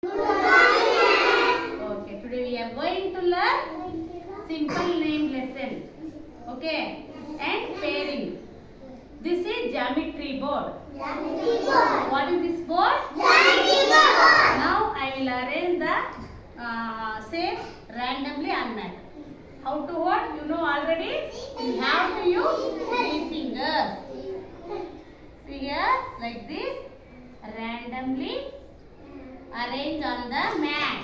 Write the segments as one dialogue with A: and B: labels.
A: Okay, today we are going to learn simple name lesson. Okay, and pairing. This is geometry board. What is this board? Now I will arrange the shapes randomly on mat. How to what? You know already. You have to use 3 fingers. See here, like this. Randomly arrange on the mat.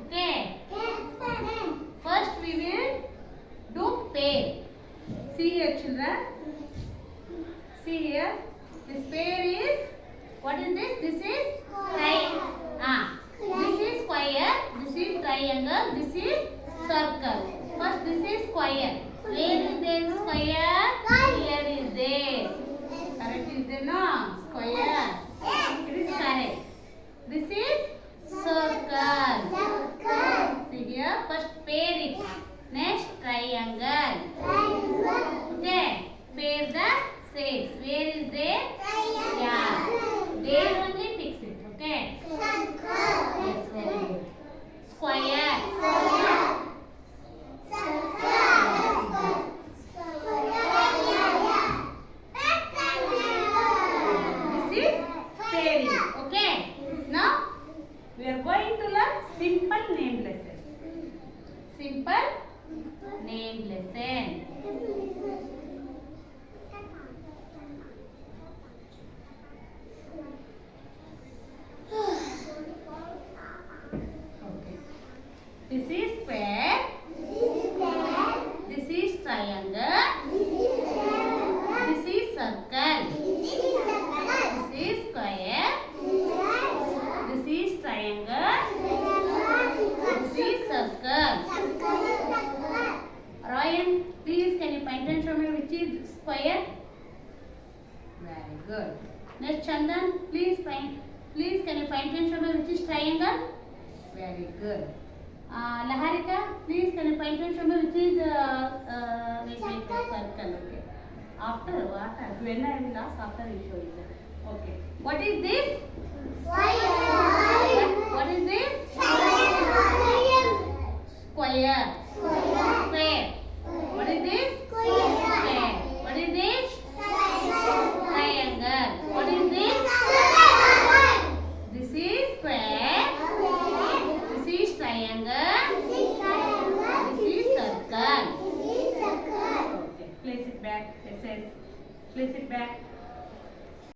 A: Okay. First we will do pair. See here, children. See here. This pair is, what is this? This is this is square. This is triangle. This is circle. First this is square. Where is there square? Here is there. Correct is there, no? Square. It is correct. This is circle. See here, first pair it. Next triangle. Okay, pair the shapes. Where is there? Yeah. There only fix it. Okay. Yes, very good. Square. This is pairing. Okay. Now we are going to learn simple name lesson. Simple name lesson. Okay. This is square. This is triangle. This is circle. This is square. This is triangle. This is circle. Ryan, please can you point and show me which is square? Very good. Next, Chandan, please can you point and show me which is triangle? Very good. Laharika, please can you point and show me which is circle? Okay. After what? When I will ask, after I will show you that. Okay. What is this? What is this? Square. Square. What is this? Square. What is this? Triangle. What is this? This is square. This is triangle. This is circle. Okay. Place it back. Place it back.